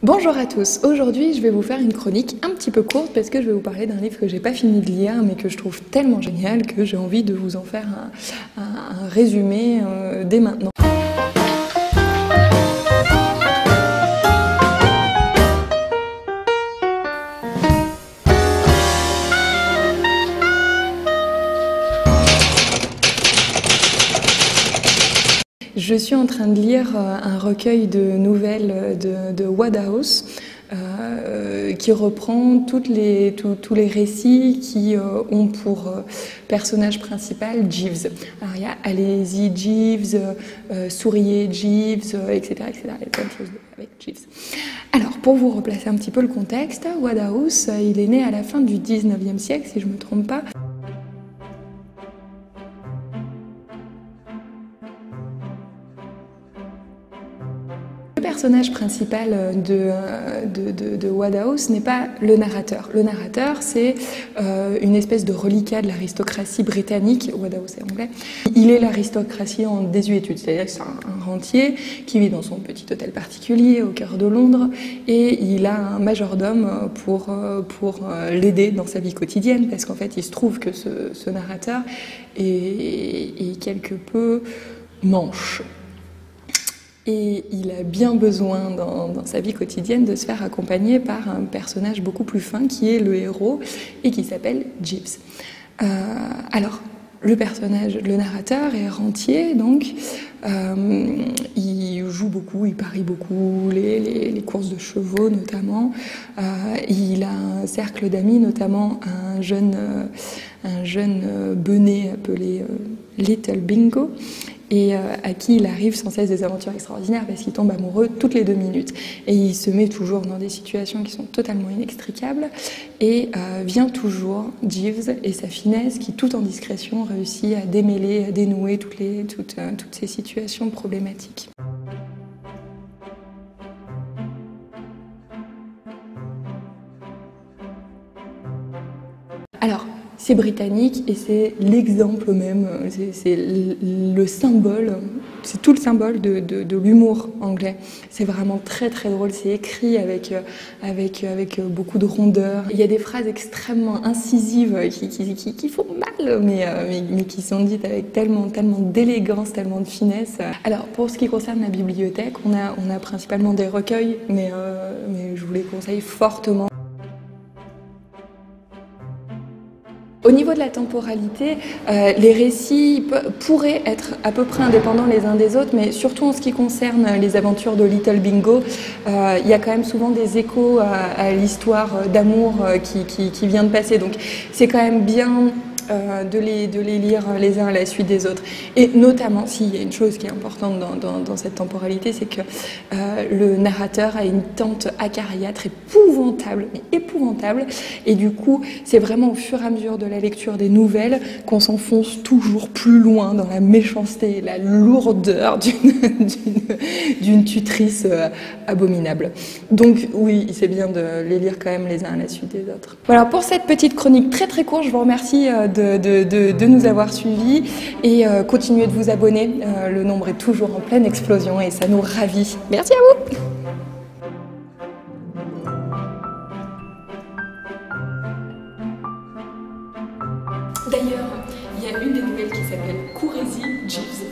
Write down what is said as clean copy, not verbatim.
Bonjour à tous, aujourd'hui je vais vous faire une chronique un petit peu courte parce que je vais vous parler d'un livre que j'ai pas fini de lire mais que je trouve tellement génial que j'ai envie de vous en faire un résumé dès maintenant. Je suis en train de lire un recueil de nouvelles de Wodehouse qui reprend tous les récits qui ont pour personnage principal Jeeves. Alors il y a Allez-y Jeeves, Souriez Jeeves, etc., etc. Il y a plein de choses avec Jeeves. Alors pour vous replacer un petit peu le contexte, Wodehouse, il est né à la fin du 19e siècle, si je ne me trompe pas. Le personnage principal de Wodehouse n'est pas le narrateur. Le narrateur, c'est une espèce de reliquat de l'aristocratie britannique. Wodehouse est anglais. Il est l'aristocratie en désuétude, c'est-à-dire que c'est un rentier qui vit dans son petit hôtel particulier au cœur de Londres et il a un majordome pour l'aider dans sa vie quotidienne parce qu'en fait, il se trouve que ce narrateur est quelque peu manche. Et il a bien besoin dans sa vie quotidienne de se faire accompagner par un personnage beaucoup plus fin qui est le héros et qui s'appelle Jeeves. Alors, le personnage, le narrateur est rentier, donc il joue beaucoup, il parie beaucoup, les courses de chevaux notamment. Il a un cercle d'amis, notamment un jeune benet appelé Little Bingo, et à qui il arrive sans cesse des aventures extraordinaires parce qu'il tombe amoureux toutes les 2 minutes. Et il se met toujours dans des situations qui sont totalement inextricables et vient toujours Jeeves et sa finesse qui, tout en discrétion, réussit à démêler, à dénouer toutes ces situations problématiques. Alors, c'est britannique et c'est l'exemple même, c'est le symbole, c'est tout le symbole de l'humour anglais. C'est vraiment très très drôle, c'est écrit avec beaucoup de rondeur. Il y a des phrases extrêmement incisives qui font mal, mais qui sont dites avec tellement d'élégance, tellement de finesse. Alors pour ce qui concerne la bibliothèque, on a principalement des recueils, mais je vous les conseille fortement. Au niveau de la temporalité, les récits pourraient être à peu près indépendants les uns des autres, mais surtout en ce qui concerne les aventures de Little Bingo, il y a quand même souvent des échos à l'histoire d'amour qui vient de passer. Donc c'est quand même bien de les lire les uns à la suite des autres. Et notamment, s'il y a une chose qui est importante dans cette temporalité, c'est que le narrateur a une tante acariâtre épouvantable, et du coup, c'est vraiment au fur et à mesure de la lecture des nouvelles qu'on s'enfonce toujours plus loin dans la méchanceté et la lourdeur d'une tutrice abominable. Donc oui, c'est bien de les lire quand même les uns à la suite des autres. Voilà, pour cette petite chronique très très courte, je vous remercie de nous avoir suivis et continuez de vous abonner. Le nombre est toujours en pleine explosion et ça nous ravit. Merci à vous. D'ailleurs, il y a une des nouvelles qui s'appelle Courez-y, Jeeves.